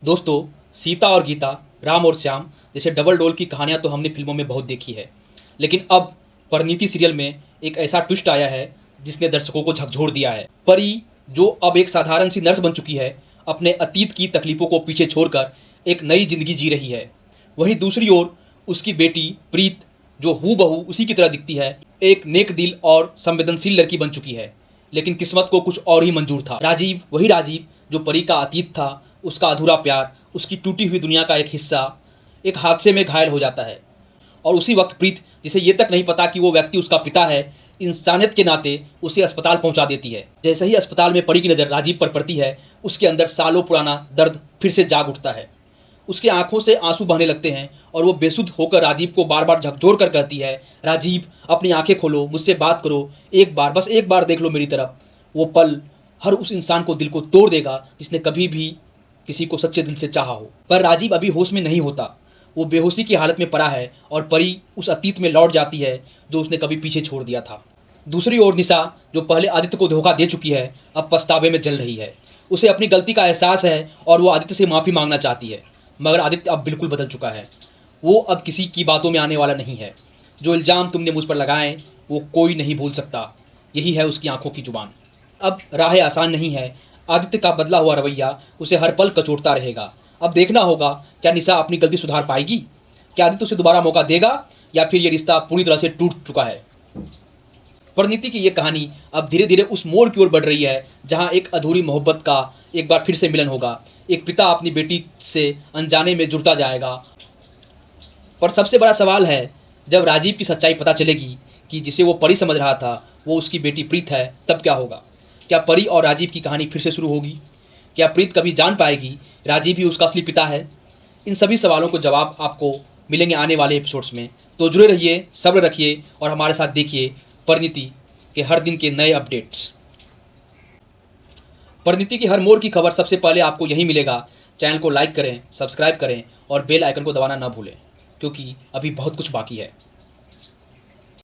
दोस्तों, सीता और गीता, राम और श्याम जैसे डबल रोल की कहानियां तो हमने फिल्मों में बहुत देखी है, लेकिन अब परिणीति सीरियल में एक ऐसा ट्विस्ट आया है जिसने दर्शकों को झकझोर दिया है। परी, जो अब एक साधारण सी नर्स बन चुकी है, अपने अतीत की तकलीफों को पीछे छोड़कर एक नई जिंदगी जी रही है। वहीं दूसरी ओर उसकी बेटी प्रीत, जो हूबहू उसी की तरह दिखती है, एक नेक दिल और संवेदनशील लड़की बन चुकी है। लेकिन किस्मत को कुछ और ही मंजूर था। राजीव, वही राजीव जो परी का अतीत था, उसका अधूरा प्यार, उसकी टूटी हुई दुनिया का एक हिस्सा, एक हादसे में घायल हो जाता है। और उसी वक्त प्रीत, जिसे ये तक नहीं पता कि वो व्यक्ति उसका पिता है, इंसानियत के नाते उसे अस्पताल पहुंचा देती है। जैसे ही अस्पताल में परी की नज़र राजीव पर पड़ती है, उसके अंदर सालों पुराना दर्द फिर से जाग उठता है। उसकी आंखों से आंसू बहने लगते हैं और वो बेसुध होकर राजीव को बार बार झकझोर कर कहती है, राजीव, अपनी आंखें खोलो, मुझसे बात करो, एक बार, बस एक बार देख लो मेरी तरफ। वो पल हर उस इंसान को दिल को तोड़ देगा जिसने कभी भी किसी को सच्चे दिल से चाहा हो। पर राजीव अभी होश में नहीं होता। वो बेहोशी की हालत में पड़ा है और परी उस अतीत में लौट जाती है जो उसने कभी पीछे छोड़ दिया था। दूसरी ओर निशा, जो पहले आदित्य को धोखा दे चुकी है, अब पछतावे में जल रही है। उसे अपनी गलती का एहसास है और वो आदित्य से माफी मांगना चाहती है, मगर आदित्य अब बिल्कुल बदल चुका है। वो अब किसी की बातों में आने वाला नहीं है। जो इल्जाम तुमने मुझ पर लगाए, वो कोई नहीं भूल सकता, यही है उसकी आंखों की जुबान। अब राह आसान नहीं है। आदित्य का बदला हुआ रवैया उसे हर पल कचोटता रहेगा। अब देखना होगा, क्या निशा अपनी गलती सुधार पाएगी? क्या आदित्य उसे दोबारा मौका देगा, या फिर ये रिश्ता पूरी तरह से टूट चुका है? परिणीति की ये कहानी अब धीरे धीरे उस मोड़ की ओर बढ़ रही है जहां एक अधूरी मोहब्बत का एक बार फिर से मिलन होगा। एक पिता अपनी बेटी से अनजाने में जुड़ता जाएगा। पर सबसे बड़ा सवाल है, जब राजीव की सच्चाई पता चलेगी कि जिसे वो परी समझ रहा था वो उसकी बेटी प्रीत है, तब क्या होगा? क्या परी और राजीव की कहानी फिर से शुरू होगी? क्या प्रीत कभी जान पाएगी राजीव ही उसका असली पिता है? इन सभी सवालों को जवाब आपको मिलेंगे आने वाले एपिसोड्स में। तो जुड़े रहिए, सब्र रखिए और हमारे साथ देखिए परिणीति के हर दिन के नए अपडेट्स। परिणीति की हर मोड़ की खबर सबसे पहले आपको यही मिलेगा। चैनल को लाइक करें, सब्सक्राइब करें और बेल आइकन को दबाना ना भूलें, क्योंकि अभी बहुत कुछ बाकी है।